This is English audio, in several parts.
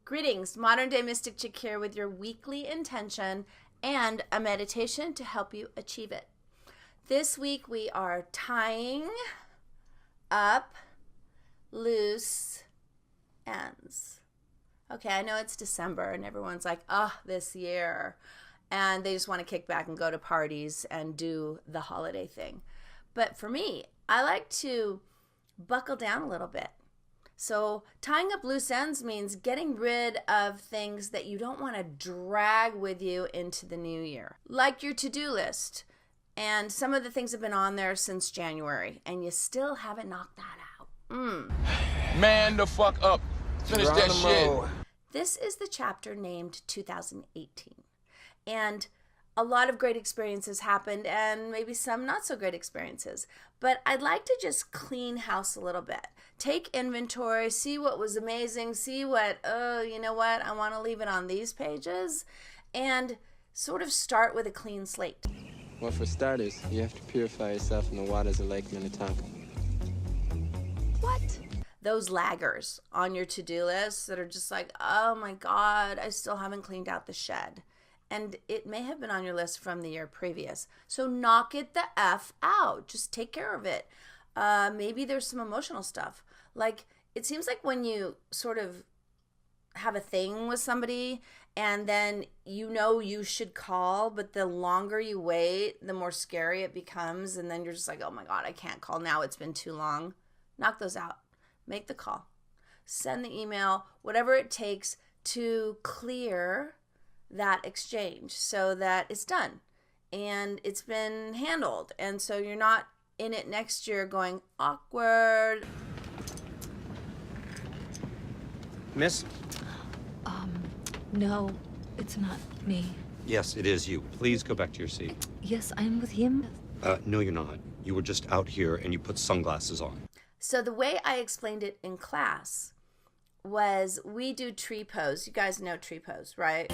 Greetings, Modern Day Mystic Chick here with your weekly intention and a meditation to help you achieve it. This week we are tying up loose ends. Okay, I know it's December and everyone's like, oh, this year. And they just want to kick back and go to parties and do the holiday thing. But for me, I like to buckle down a little bit. So tying up loose ends means getting rid of things that you don't want to drag with you into the new year. Like your to-do list. And some of the things have been on there since January, and you still haven't knocked that out. Man the fuck up. Finish that shit. This is the chapter named 2018. And a lot of great experiences happened and maybe some not so great experiences. But I'd like to just clean house a little bit. Take inventory, see what was amazing, see what, you know what, I want to leave it on these pages, and sort of start with a clean slate. Well, for starters, you have to purify yourself in the waters of Lake Minnetonka. What? Those laggers on your to-do list that are just like, oh my God, I still haven't cleaned out the shed. And it may have been on your list from the year previous. So knock it the F out. Just take care of it. Maybe there's some emotional stuff. Like, it seems like when you sort of have a thing with somebody and then you know you should call, but the longer you wait, the more scary it becomes. And then you're just like, oh my God, I can't call now. It's been too long. Knock those out. Make the call. Send the email, whatever it takes to clear that exchange so that it's done and it's been handled. And so you're not in it next year going awkward. Miss? No, it's not me. Yes, it is you. Please go back to your seat. Yes, I'm with him. No, you're not. You were just out here and you put sunglasses on. So the way I explained it in class was we do tree pose. You guys know tree pose, right?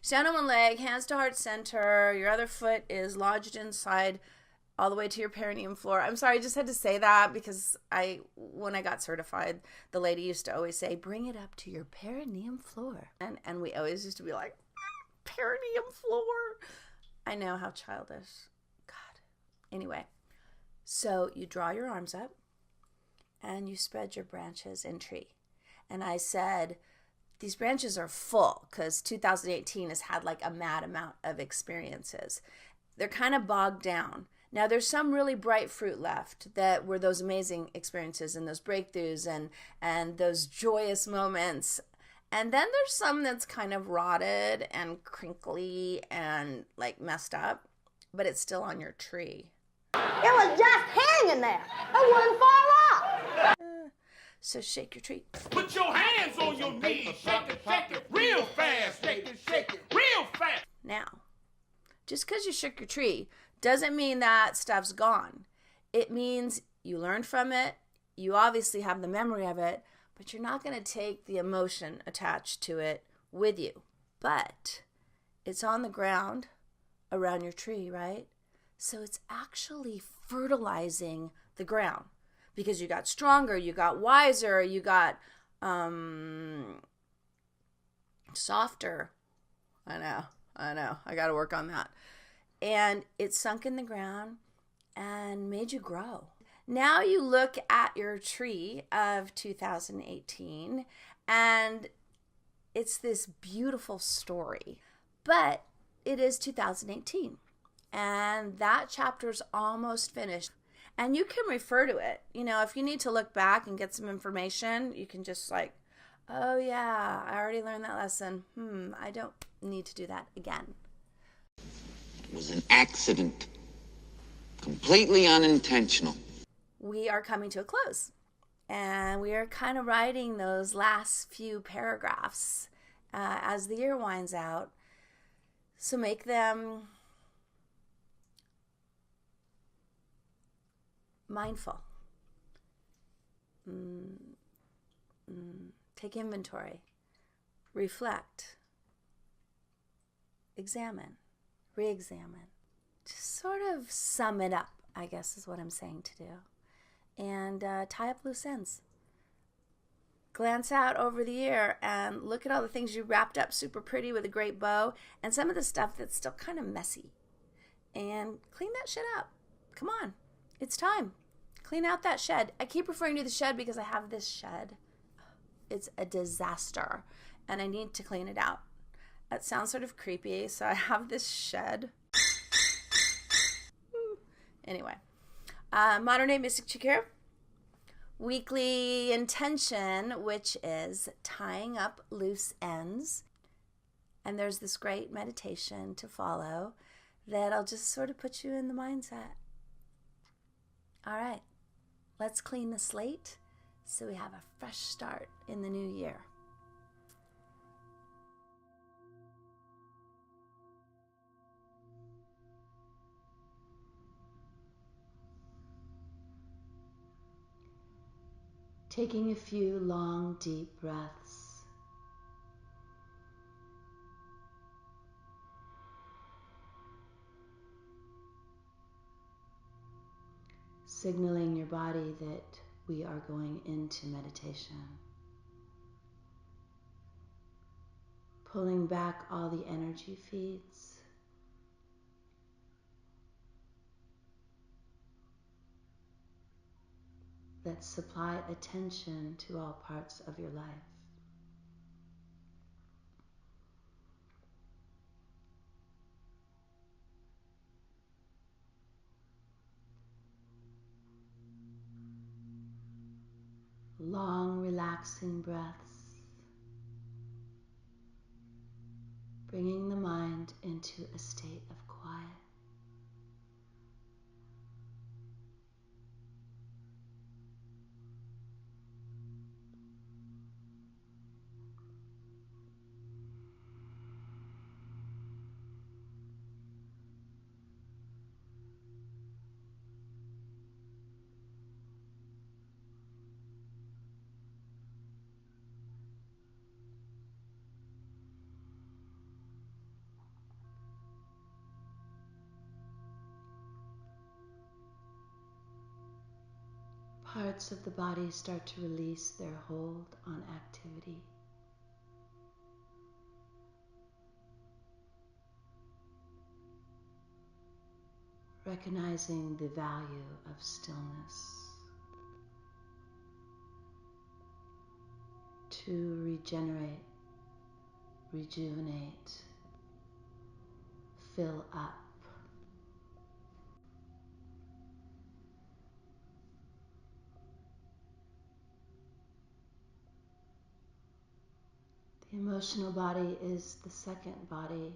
Stand on one leg, hands to heart center. Your other foot is lodged inside all the way to your perineum floor. I'm sorry, I just had to say that because when I got certified, the lady used to always say, bring it up to your perineum floor. And we always used to be like, perineum floor. I know, how childish. God. Anyway, so you draw your arms up and you spread your branches in tree. And I said, these branches are full because 2018 has had like a mad amount of experiences. They're kind of bogged down. Now there's some really bright fruit left that were those amazing experiences and those breakthroughs and those joyous moments. And then there's some that's kind of rotted and crinkly and like messed up, but it's still on your tree. It was just hanging there. It wouldn't fall off. So shake your tree. Put your hands on your knees. Shake it real fast. Shake it real fast. Now, just because you shook your tree doesn't mean that stuff's gone. It means you learned from it. You obviously have the memory of it, but you're not going to take the emotion attached to it with you. But it's on the ground around your tree, right? So it's actually fertilizing the ground because you got stronger, you got wiser, you got softer. I know. I got to work on that. And it sunk in the ground and made you grow. Now you look at your tree of 2018 and it's this beautiful story. But it is 2018 and that chapter's almost finished. And you can refer to it. You know, if you need to look back and get some information, you can just like, oh yeah, I already learned that lesson. I don't need to do that again. It was an accident. Completely unintentional. We are coming to a close. And we are kind of writing those last few paragraphs as the year winds out. So make them mindful. Take inventory. Reflect. Examine. Re-examine. Just sort of sum it up, I guess is what I'm saying to do. And tie up loose ends. glance out over the year and look at all the things you wrapped up super pretty with a great bow and some of the stuff that's still kind of messy. And clean that shit up. Come on. It's time. Clean out that shed. I keep referring to the shed because I have this shed. It's a disaster and I need to clean it out. That sounds sort of creepy, so I have this shed. Anyway, Modern Day Mystic Chick here. Weekly intention, which is tying up loose ends. And there's this great meditation to follow that'll just sort of put you in the mindset. All right, let's clean the slate so we have a fresh start in the new year. Taking a few long, deep breaths. Signaling your body that we are going into meditation. Pulling back all the energy feeds. That supply attention to all parts of your life. Long, relaxing breaths, bringing the mind into a state of quiet. Parts of the body start to release their hold on activity. Recognizing the value of stillness to regenerate, rejuvenate, fill up. The emotional body is the second body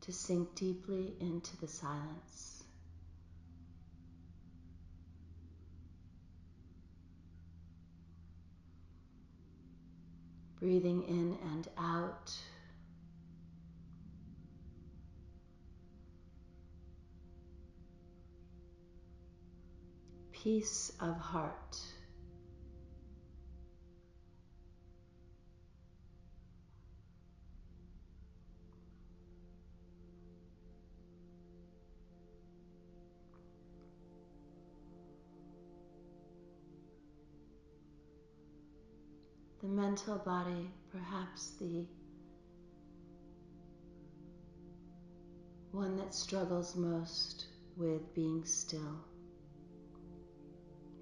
to sink deeply into the silence. Breathing in and out. Peace of heart. The mental body, perhaps the one that struggles most with being still,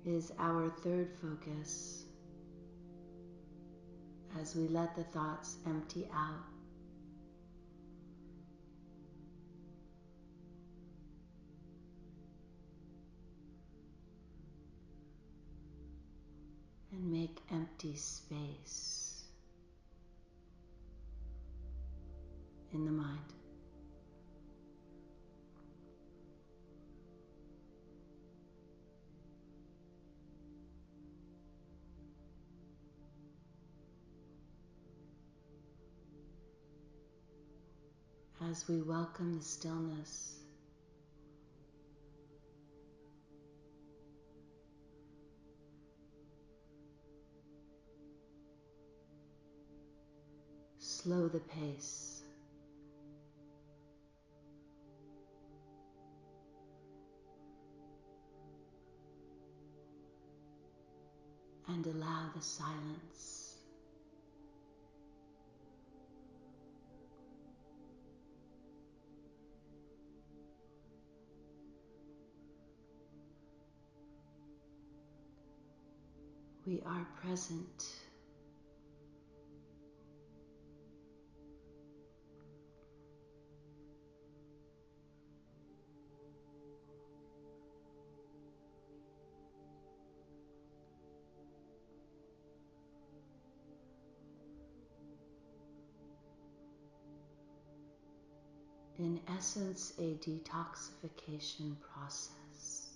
is our third focus as we let the thoughts empty out. And make empty space in the mind. As we welcome the stillness, slow the pace. and allow the silence. We are present. In essence, a detoxification process.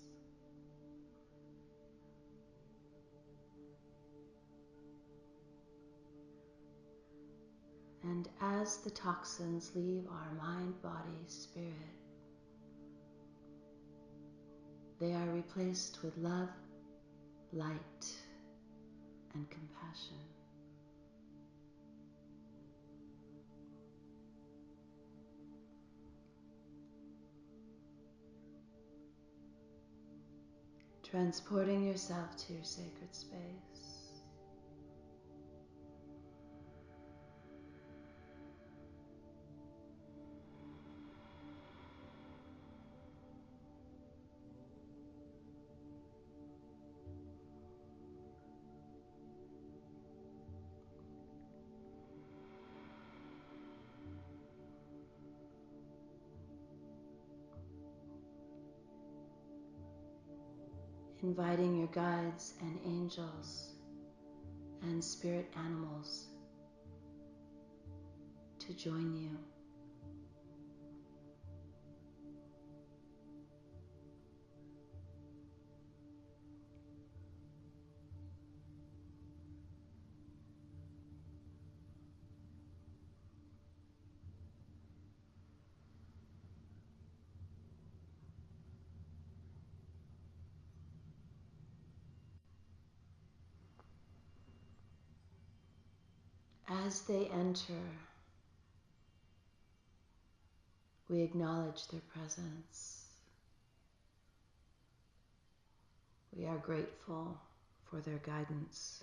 And as the toxins leave our mind, body, spirit, they are replaced with love, light, and compassion. Transporting yourself to your sacred space. Inviting your guides and angels and spirit animals to join you. As they enter, we acknowledge their presence. We are grateful for their guidance.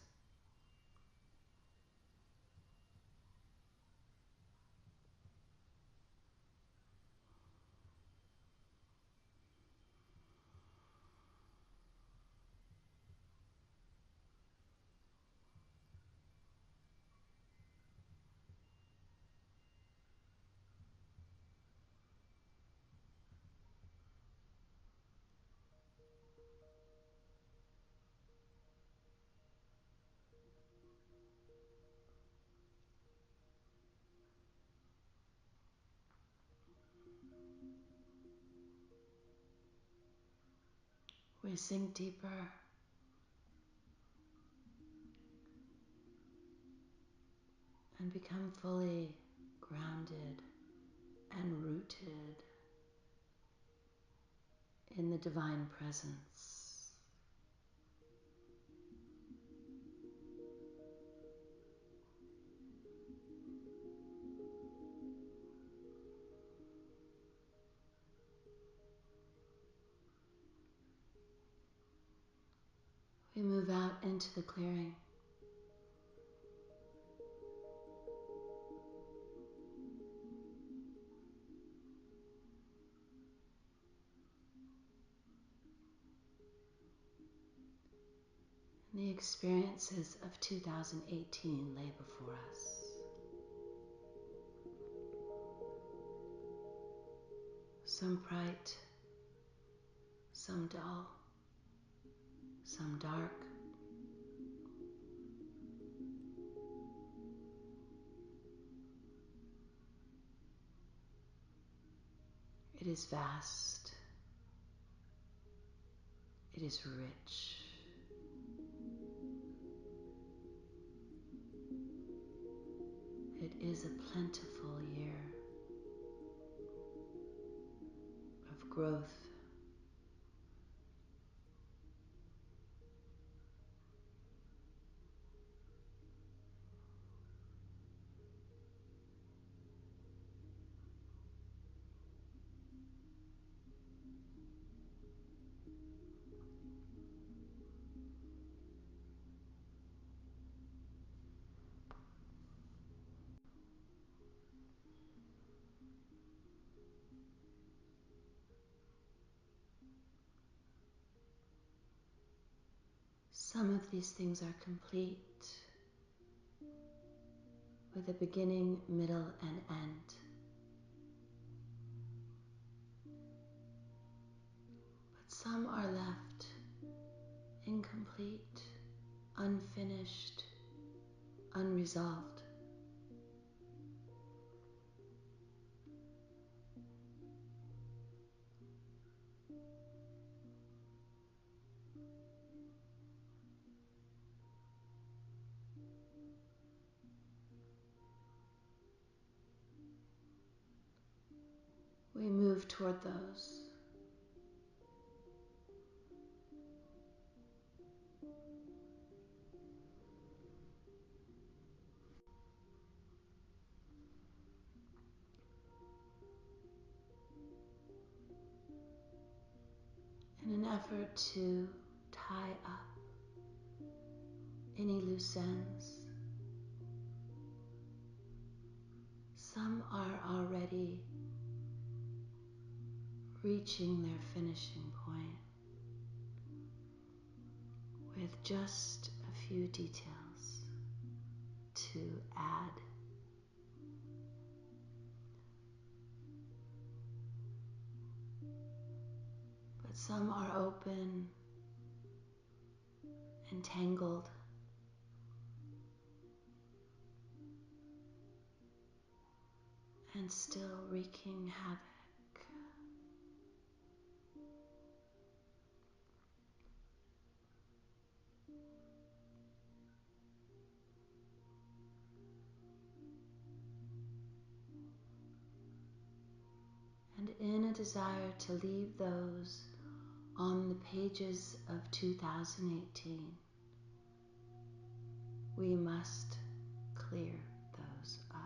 We sink deeper and become fully grounded and rooted in the divine presence. We move out into the clearing. And the experiences of 2018 lay before us. Some bright, some dull, some dark. It is vast. It is rich. It is a plentiful year of growth. Some of these things are complete, with a beginning, middle, and end. But some are left incomplete, unfinished, unresolved. We move toward those. In an effort to tie up any loose ends, some are already reaching their finishing point with just a few details to add. But some are open and tangled, and still wreaking havoc. And in a desire to leave those on the pages of 2018, we must clear those up.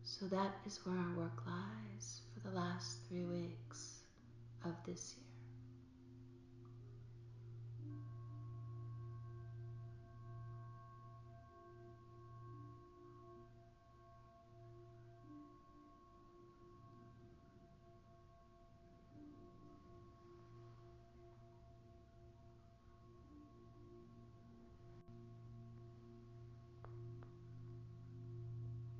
So that is where our work lies for the last 3 weeks of this year.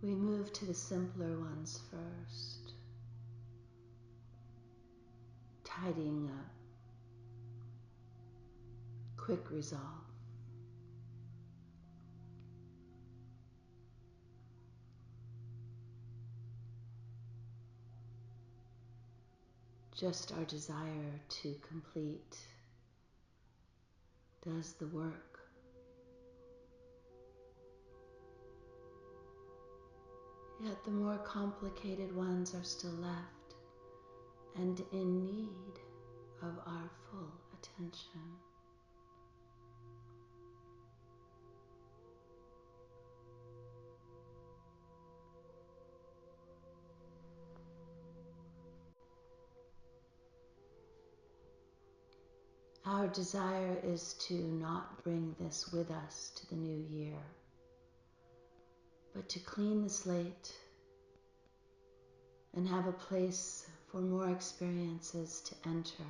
We move to the simpler ones first. Tidying up. Quick resolve. Just our desire to complete does the work. Yet the more complicated ones are still left and in need of our full attention. Our desire is to not bring this with us to the new year, but to clean the slate and have a place for more experiences to enter.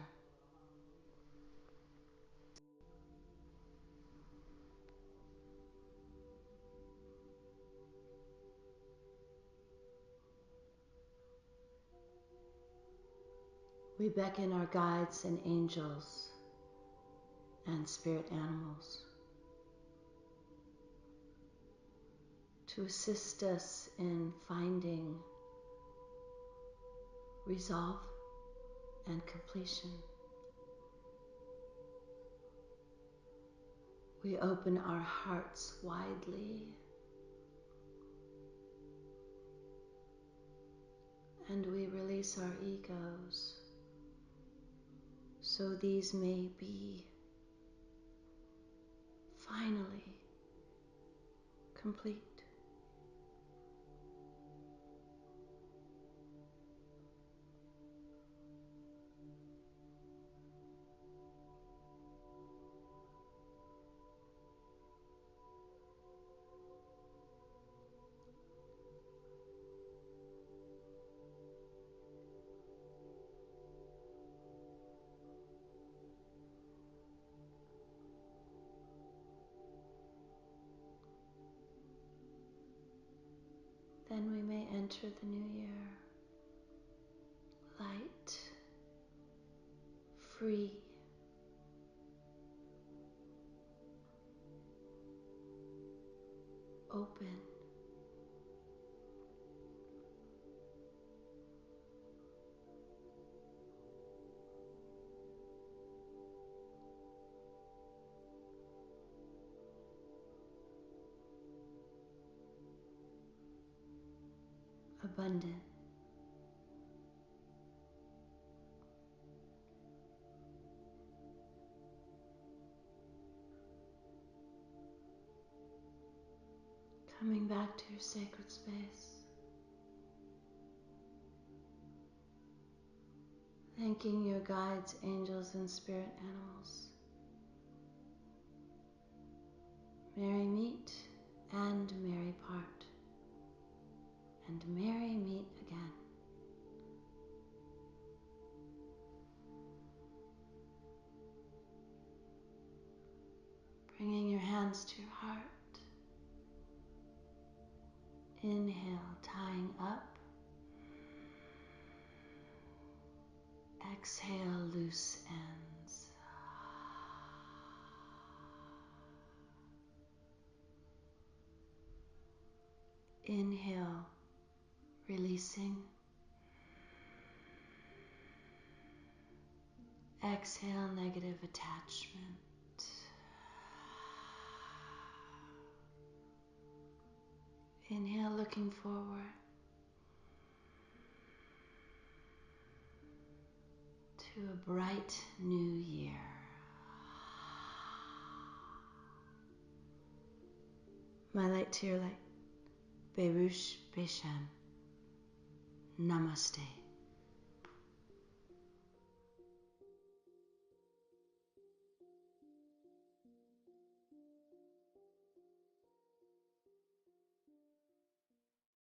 We beckon our guides and angels and spirit animals to assist us in finding resolve and completion. We open our hearts widely and we release our egos so these may be finally complete. enter the new year light, free, open. Abundant. Coming back to your sacred space. Thanking your guides, angels, and spirit animals. Merry meet and merry part. And merry meet again. Bringing your hands to your heart. Inhale, tying up. Exhale, loose ends. Inhale, releasing. Exhale, negative attachment. Inhale, looking forward to a bright new year. My light to your light. Berush Beshan. Namaste.